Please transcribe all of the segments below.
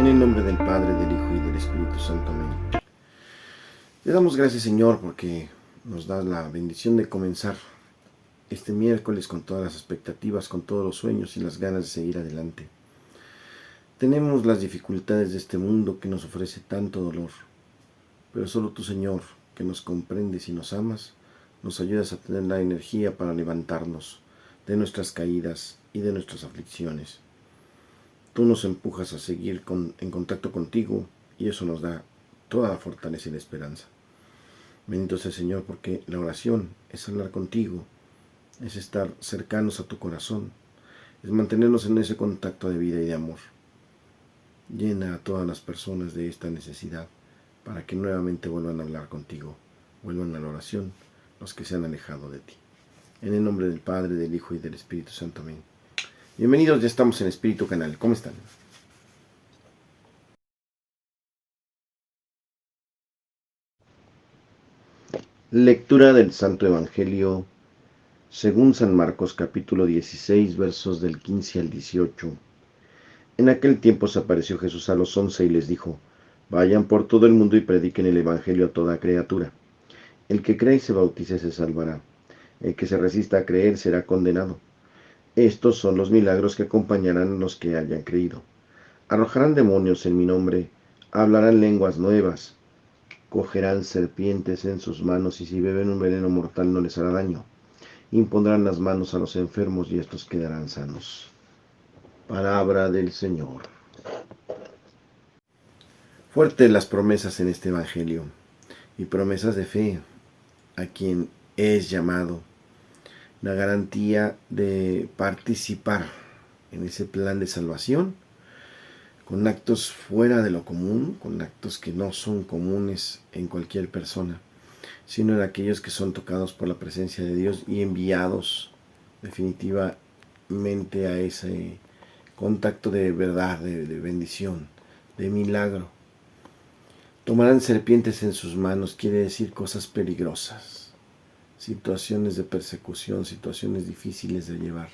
En el nombre del Padre, del Hijo y del Espíritu Santo. Amén. Le damos gracias, Señor, porque nos da la bendición de comenzar este miércoles con todas las expectativas, con todos los sueños y las ganas de seguir adelante. Tenemos las dificultades de este mundo que nos ofrece tanto dolor, pero solo tú, Señor, que nos comprendes y nos amas, nos ayudas a tener la energía para levantarnos de nuestras caídas y de nuestras aflicciones. Tú nos empujas a seguir en contacto contigo y eso nos da toda la fortaleza y la esperanza. Bendito sea el Señor, porque la oración es hablar contigo, es estar cercanos a tu corazón, es mantenernos en ese contacto de vida y de amor. Llena a todas las personas de esta necesidad para que nuevamente vuelvan a hablar contigo, vuelvan a la oración, los que se han alejado de ti. En el nombre del Padre, del Hijo y del Espíritu Santo. Amén. Bienvenidos, ya estamos en Espíritu Canal. ¿Cómo están? Lectura del Santo Evangelio según San Marcos, capítulo 16, versos del 15 al 18. En aquel tiempo se apareció Jesús a los 11 y les dijo: Vayan por todo el mundo y prediquen el Evangelio a toda criatura. El que cree y se bautice se salvará. El que se resista a creer será condenado. Estos son los milagros que acompañarán a los que hayan creído. Arrojarán demonios en mi nombre, hablarán lenguas nuevas, cogerán serpientes en sus manos y si beben un veneno mortal no les hará daño. Impondrán las manos a los enfermos y estos quedarán sanos. Palabra del Señor. Fuertes las promesas en este Evangelio y promesas de fe a quien es llamado. La garantía de participar en ese plan de salvación con actos fuera de lo común, con actos que no son comunes en cualquier persona, sino en aquellos que son tocados por la presencia de Dios y enviados definitivamente a ese contacto de verdad, de bendición, de milagro. Tomarán serpientes en sus manos, quiere decir cosas peligrosas, situaciones de persecución, situaciones difíciles de llevar.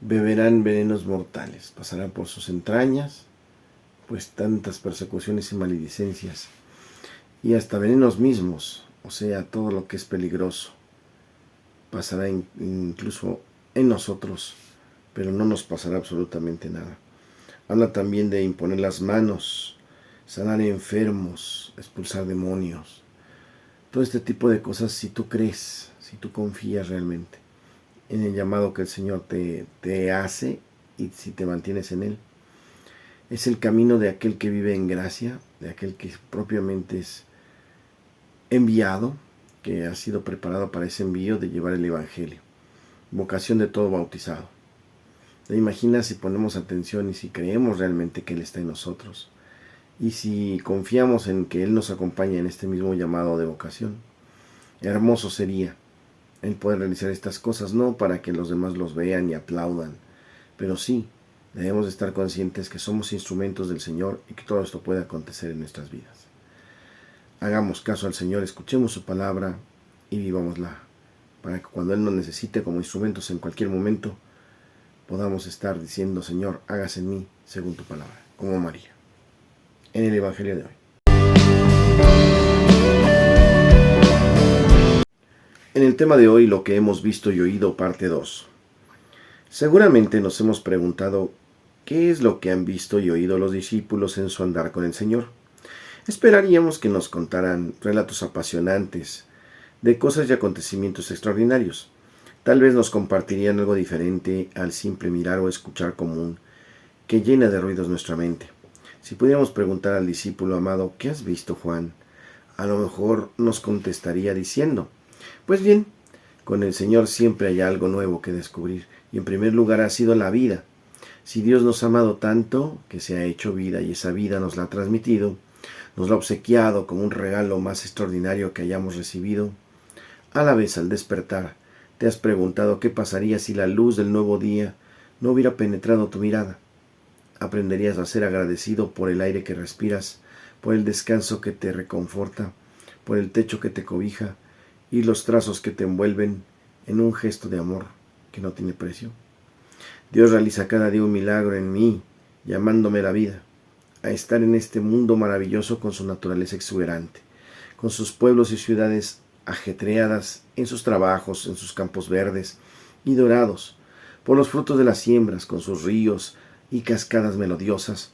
Beberán venenos mortales, pasarán por sus entrañas, pues tantas persecuciones y maledicencias, y hasta venenos mismos, o sea, todo lo que es peligroso, pasará incluso en nosotros, pero no nos pasará absolutamente nada. Habla también de imponer las manos, sanar enfermos, expulsar demonios. Todo este tipo de cosas, si tú crees, si tú confías realmente en el llamado que el Señor te hace y si te mantienes en Él. Es el camino de aquel que vive en gracia, de aquel que propiamente es enviado, que ha sido preparado para ese envío de llevar el Evangelio. Vocación de todo bautizado. ¿Te imaginas si ponemos atención y si creemos realmente que Él está en nosotros? Y si confiamos en que Él nos acompaña en este mismo llamado de vocación. Hermoso sería el poder realizar estas cosas, no para que los demás los vean y aplaudan, pero sí, debemos estar conscientes que somos instrumentos del Señor y que todo esto puede acontecer en nuestras vidas. Hagamos caso al Señor, escuchemos su palabra y vivámosla, para que cuando Él nos necesite como instrumentos en cualquier momento, podamos estar diciendo: Señor, hágase en mí según tu palabra, como María. En el Evangelio de hoy. En el tema de hoy, lo que hemos visto y oído, parte 2. Seguramente nos hemos preguntado qué es lo que han visto y oído los discípulos en su andar con el Señor. Esperaríamos que nos contaran relatos apasionantes de cosas y acontecimientos extraordinarios. Tal vez nos compartirían algo diferente al simple mirar o escuchar común que llena de ruidos nuestra mente. Si pudiéramos preguntar al discípulo amado: ¿qué has visto, Juan?, a lo mejor nos contestaría diciendo: pues bien, con el Señor siempre hay algo nuevo que descubrir, y en primer lugar ha sido la vida. Si Dios nos ha amado tanto, que se ha hecho vida y esa vida nos la ha transmitido, nos la ha obsequiado como un regalo más extraordinario que hayamos recibido, a la vez al despertar, te has preguntado qué pasaría si la luz del nuevo día no hubiera penetrado tu mirada. Aprenderías a ser agradecido por el aire que respiras, por el descanso que te reconforta, por el techo que te cobija y los trazos que te envuelven en un gesto de amor que no tiene precio. Dios realiza cada día un milagro en mí llamándome la vida, a estar en este mundo maravilloso con su naturaleza exuberante, con sus pueblos y ciudades ajetreadas en sus trabajos, en sus campos verdes y dorados, por los frutos de las siembras, con sus ríos y cascadas melodiosas,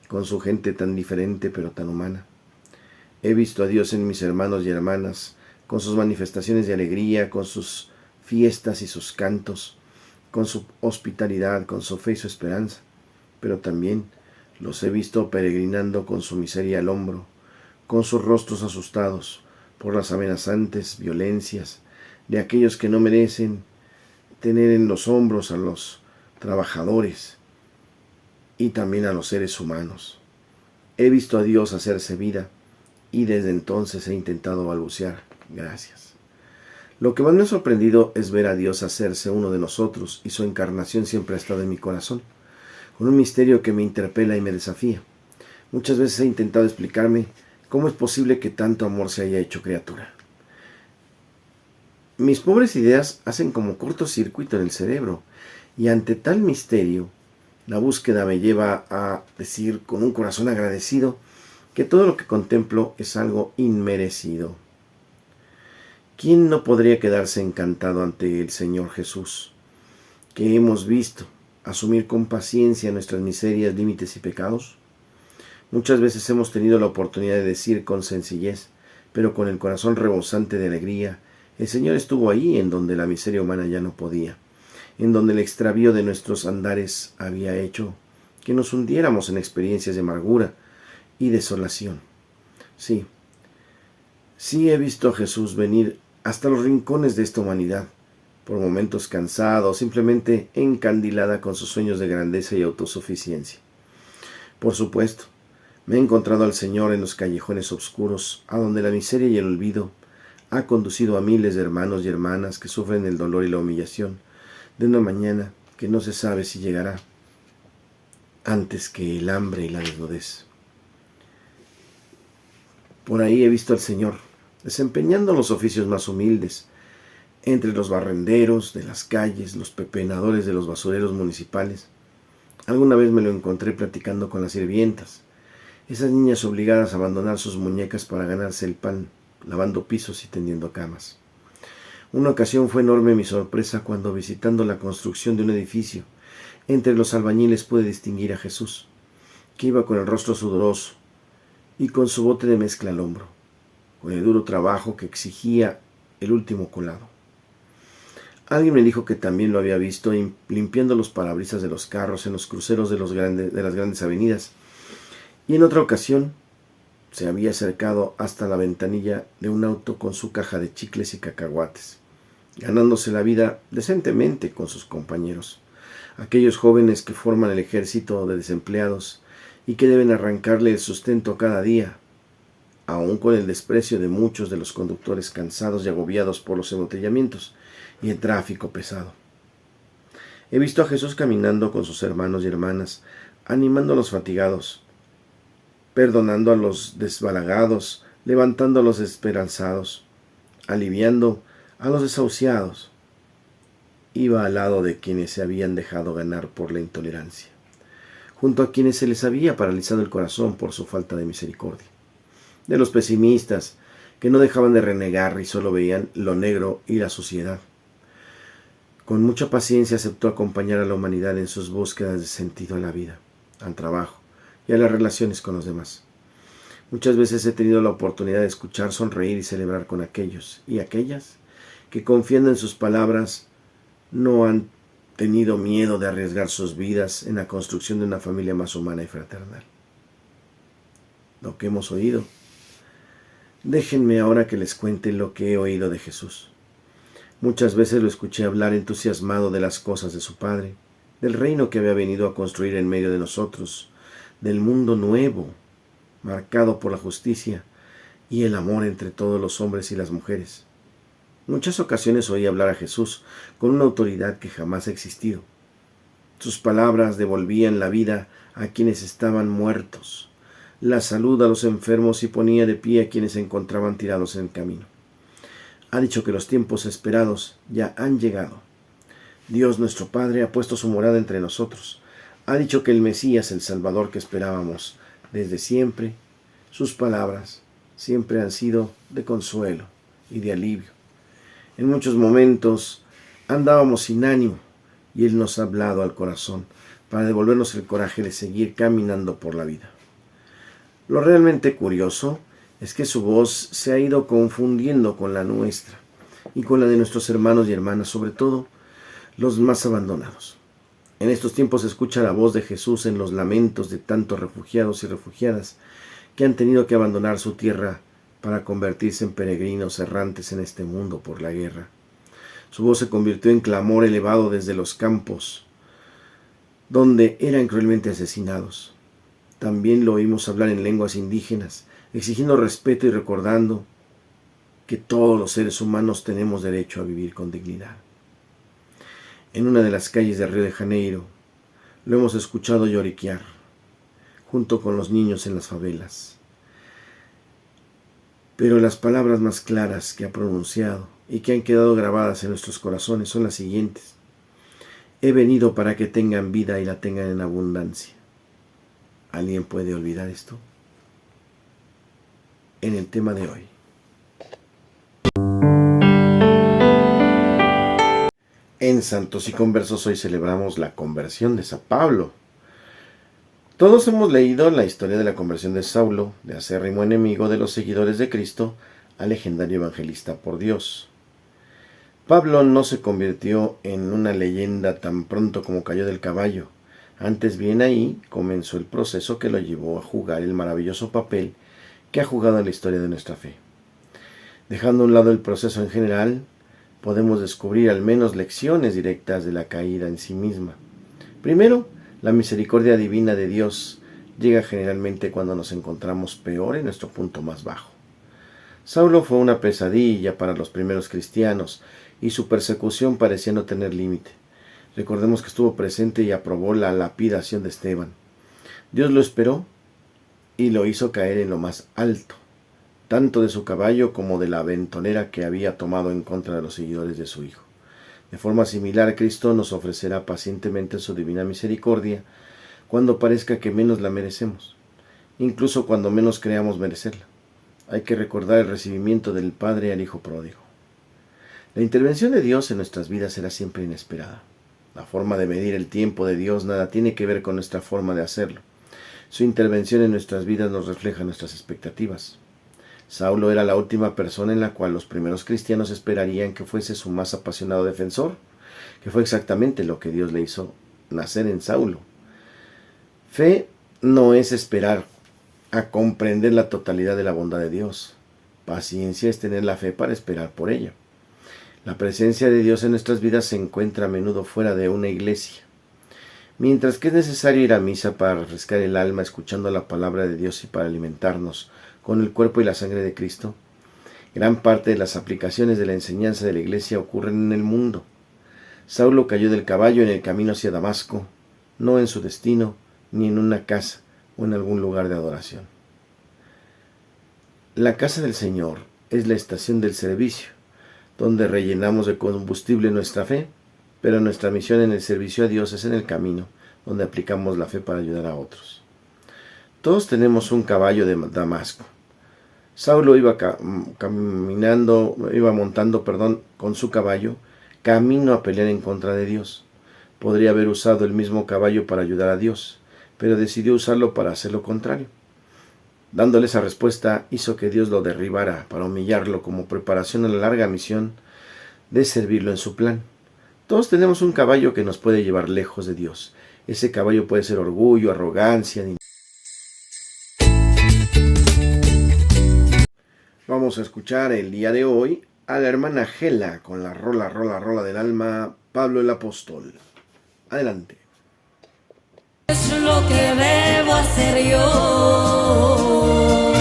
con su gente tan diferente pero tan humana. He visto a Dios en mis hermanos y hermanas, con sus manifestaciones de alegría, con sus fiestas y sus cantos, con su hospitalidad, con su fe y su esperanza, pero también los he visto peregrinando con su miseria al hombro, con sus rostros asustados por las amenazantes violencias de aquellos que no merecen tener en los hombros a los trabajadores y también a los seres humanos. He visto a Dios hacerse vida y desde entonces he intentado balbucear gracias. Lo que más me ha sorprendido es ver a Dios hacerse uno de nosotros, y su encarnación siempre ha estado en mi corazón, con un misterio que me interpela y me desafía. Muchas veces he intentado explicarme cómo es posible que tanto amor se haya hecho criatura. Mis pobres ideas hacen como cortocircuito en el cerebro, y ante tal misterio, la búsqueda me lleva a decir con un corazón agradecido que todo lo que contemplo es algo inmerecido. ¿Quién no podría quedarse encantado ante el Señor Jesús, que hemos visto asumir con paciencia nuestras miserias, límites y pecados? Muchas veces hemos tenido la oportunidad de decir con sencillez, pero con el corazón rebosante de alegría, el Señor estuvo ahí en donde la miseria humana ya no podía, en donde el extravío de nuestros andares había hecho que nos hundiéramos en experiencias de amargura y desolación. Sí he visto a Jesús venir hasta los rincones de esta humanidad, por momentos cansada o simplemente encandilada con sus sueños de grandeza y autosuficiencia. Por supuesto, me he encontrado al Señor en los callejones oscuros, a donde la miseria y el olvido ha conducido a miles de hermanos y hermanas que sufren el dolor y la humillación de una mañana que no se sabe si llegará antes que el hambre y la desnudez. Por ahí he visto al Señor desempeñando los oficios más humildes, entre los barrenderos de las calles, los pepenadores de los basureros municipales. Alguna vez me lo encontré platicando con las sirvientas, esas niñas obligadas a abandonar sus muñecas para ganarse el pan, lavando pisos y tendiendo camas. Una ocasión fue enorme mi sorpresa cuando, visitando la construcción de un edificio, entre los albañiles pude distinguir a Jesús, que iba con el rostro sudoroso y con su bote de mezcla al hombro, con el duro trabajo que exigía el último colado. Alguien me dijo que también lo había visto limpiando los parabrisas de los carros en los cruceros de las grandes avenidas, y en otra ocasión se había acercado hasta la ventanilla de un auto con su caja de chicles y cacahuates, ganándose la vida decentemente con sus compañeros, aquellos jóvenes que forman el ejército de desempleados y que deben arrancarle el sustento cada día, aun con el desprecio de muchos de los conductores cansados y agobiados por los embotellamientos y el tráfico pesado. He visto a Jesús caminando con sus hermanos y hermanas, animando a los fatigados, perdonando a los desbalagados, levantando a los desesperanzados, aliviando a los desahuciados. Iba al lado de quienes se habían dejado ganar por la intolerancia, junto a quienes se les había paralizado el corazón por su falta de misericordia, de los pesimistas que no dejaban de renegar y solo veían lo negro y la suciedad. Con mucha paciencia aceptó acompañar a la humanidad en sus búsquedas de sentido a la vida, al trabajo y a las relaciones con los demás. Muchas veces he tenido la oportunidad de escuchar, sonreír y celebrar con aquellos y aquellas que, confiando en sus palabras, no han tenido miedo de arriesgar sus vidas en la construcción de una familia más humana y fraternal. Lo que hemos oído. Déjenme ahora que les cuente lo que he oído de Jesús. Muchas veces lo escuché hablar entusiasmado de las cosas de su Padre, del reino que había venido a construir en medio de nosotros, del mundo nuevo, marcado por la justicia y el amor entre todos los hombres y las mujeres. Muchas ocasiones oí hablar a Jesús con una autoridad que jamás ha existido. Sus palabras devolvían la vida a quienes estaban muertos, la salud a los enfermos y ponía de pie a quienes se encontraban tirados en el camino. Ha dicho que los tiempos esperados ya han llegado. Dios nuestro Padre ha puesto su morada entre nosotros, Ha dicho que el Mesías, el Salvador que esperábamos desde siempre, sus palabras siempre han sido de consuelo y de alivio. En muchos momentos andábamos sin ánimo y Él nos ha hablado al corazón para devolvernos el coraje de seguir caminando por la vida. Lo realmente curioso es que su voz se ha ido confundiendo con la nuestra y con la de nuestros hermanos y hermanas, sobre todo los más abandonados. En estos tiempos se escucha la voz de Jesús en los lamentos de tantos refugiados y refugiadas que han tenido que abandonar su tierra para convertirse en peregrinos errantes en este mundo por la guerra. Su voz se convirtió en clamor elevado desde los campos, donde eran cruelmente asesinados. También lo oímos hablar en lenguas indígenas, exigiendo respeto y recordando que todos los seres humanos tenemos derecho a vivir con dignidad. En una de las calles de Río de Janeiro, lo hemos escuchado lloriquear, junto con los niños en las favelas. Pero las palabras más claras que ha pronunciado y que han quedado grabadas en nuestros corazones son las siguientes: he venido para que tengan vida y la tengan en abundancia. ¿Alguien puede olvidar esto? En el tema de hoy. En Santos y Conversos hoy celebramos la conversión de San Pablo. Todos hemos leído la historia de la conversión de Saulo, de acérrimo enemigo de los seguidores de Cristo, al legendario evangelista por Dios. Pablo no se convirtió en una leyenda tan pronto como cayó del caballo. Antes bien ahí comenzó el proceso que lo llevó a jugar el maravilloso papel que ha jugado en la historia de nuestra fe. Dejando a un lado el proceso en general, podemos descubrir al menos lecciones directas de la caída en sí misma. Primero, la misericordia divina de Dios llega generalmente cuando nos encontramos peor en nuestro punto más bajo. Saulo fue una pesadilla para los primeros cristianos y su persecución parecía no tener límite. Recordemos que estuvo presente y aprobó la lapidación de Esteban. Dios lo esperó y lo hizo caer en lo más alto, tanto de su caballo como de la aventonera que había tomado en contra de los seguidores de su Hijo. De forma similar, Cristo nos ofrecerá pacientemente su divina misericordia cuando parezca que menos la merecemos, incluso cuando menos creamos merecerla. Hay que recordar el recibimiento del Padre al Hijo pródigo. La intervención de Dios en nuestras vidas será siempre inesperada. La forma de medir el tiempo de Dios nada tiene que ver con nuestra forma de hacerlo. Su intervención en nuestras vidas nos refleja nuestras expectativas. Saulo era la última persona en la cual los primeros cristianos esperarían que fuese su más apasionado defensor, que fue exactamente lo que Dios le hizo nacer en Saulo. Fe no es esperar a comprender la totalidad de la bondad de Dios. Paciencia es tener la fe para esperar por ella. La presencia de Dios en nuestras vidas se encuentra a menudo fuera de una iglesia. Mientras que es necesario ir a misa para refrescar el alma escuchando la palabra de Dios y para alimentarnos con el cuerpo y la sangre de Cristo, gran parte de las aplicaciones de la enseñanza de la iglesia ocurren en el mundo. Saulo cayó del caballo en el camino hacia Damasco, no en su destino, ni en una casa o en algún lugar de adoración. La casa del Señor es la estación del servicio, donde rellenamos de combustible nuestra fe, pero nuestra misión en el servicio a Dios es en el camino, donde aplicamos la fe para ayudar a otros. Todos tenemos un caballo de Damasco. Saulo iba montando con su caballo, camino a pelear en contra de Dios. Podría haber usado el mismo caballo para ayudar a Dios, pero decidió usarlo para hacer lo contrario. Dándole esa respuesta, hizo que Dios lo derribara para humillarlo como preparación a la larga misión de servirlo en su plan. Todos tenemos un caballo que nos puede llevar lejos de Dios. Ese caballo puede ser orgullo, arrogancia. Vamos a escuchar el día de hoy a la hermana Gela con la rola del alma, Pablo el Apóstol. Adelante. Es lo que debo hacer yo.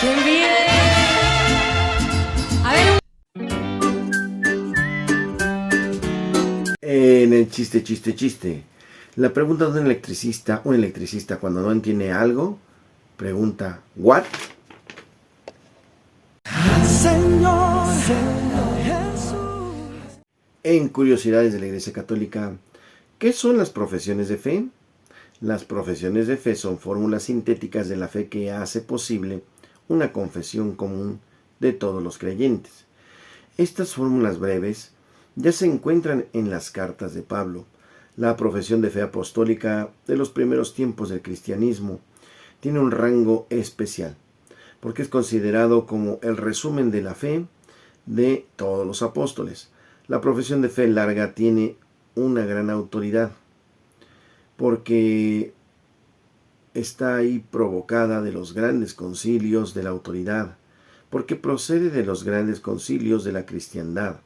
¿Quién vive? A ver. En el chiste. La pregunta de un electricista cuando no entiende algo, pregunta, ¿what? Señor Jesús. En Curiosidades de la Iglesia Católica, ¿Qué son las profesiones de fe? Las profesiones de fe son fórmulas sintéticas de la fe que hace posible una confesión común de todos los creyentes. Estas fórmulas breves ya se encuentran en las cartas de Pablo. La profesión de fe apostólica de los primeros tiempos del cristianismo tiene un rango especial, porque es considerado como el resumen de la fe de todos los apóstoles. La profesión de fe larga tiene una gran autoridad, porque está ahí provocada de los grandes concilios de la autoridad, porque procede de los grandes concilios de la cristiandad,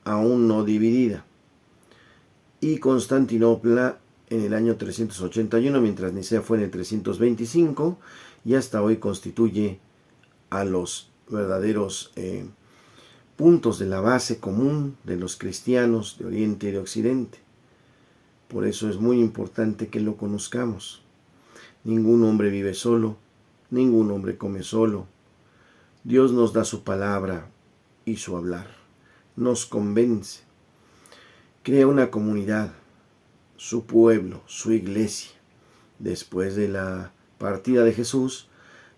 aún no dividida. Y Constantinopla en el año 381, mientras Nicea fue en el 325, y hasta hoy constituye a los verdaderos puntos de la base común de los cristianos de Oriente y de Occidente. Por eso es muy importante que lo conozcamos. Ningún hombre vive solo, ningún hombre come solo. Dios nos da su palabra y su hablar, nos convence, crea una comunidad, su pueblo, su iglesia. Después de la partida de Jesús,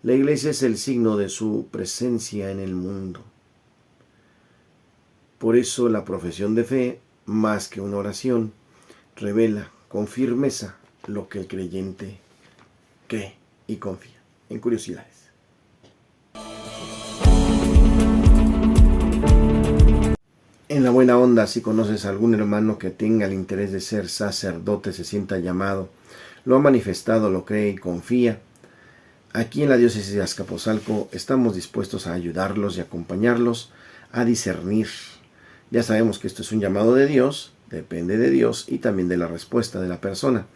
la iglesia es el signo de su presencia en el mundo. Por eso la profesión de fe, más que una oración, revela con firmeza lo que el creyente cree y confía. En curiosidades. En la buena onda, si conoces a algún hermano que tenga el interés de ser sacerdote, se sienta llamado, lo ha manifestado, lo cree y confía, aquí en la diócesis de Azcapotzalco estamos dispuestos a ayudarlos y acompañarlos a discernir. Ya sabemos que esto es un llamado de Dios, depende de Dios y también de la respuesta de la persona.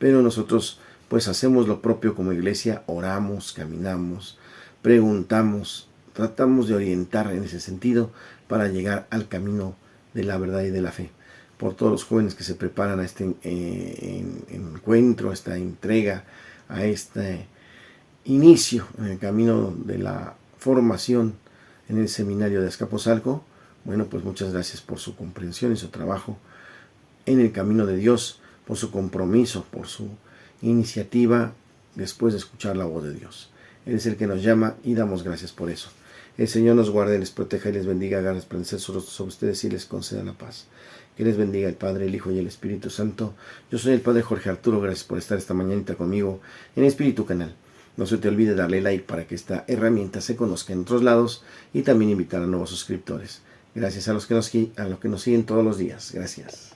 Pero nosotros pues hacemos lo propio como iglesia, oramos, caminamos, preguntamos, tratamos de orientar en ese sentido para llegar al camino de la verdad y de la fe. Por todos los jóvenes que se preparan a este encuentro, a esta entrega, a este inicio en el camino de la formación en el seminario de Azcapotzalco. Bueno, pues muchas gracias por su comprensión y su trabajo en el camino de Dios, por su compromiso, por su iniciativa después de escuchar la voz de Dios. Él es el que nos llama y damos gracias por eso. El Señor nos guarde, les proteja y les bendiga, haga resplandecer su rostro sobre ustedes y les conceda la paz. Que les bendiga el Padre, el Hijo y el Espíritu Santo. Yo soy el Padre Jorge Arturo, gracias por estar esta mañanita conmigo en Espíritu Canal. No se te olvide darle like para que esta herramienta se conozca en otros lados y también invitar a nuevos suscriptores. Gracias a los que nos siguen todos los días. Gracias.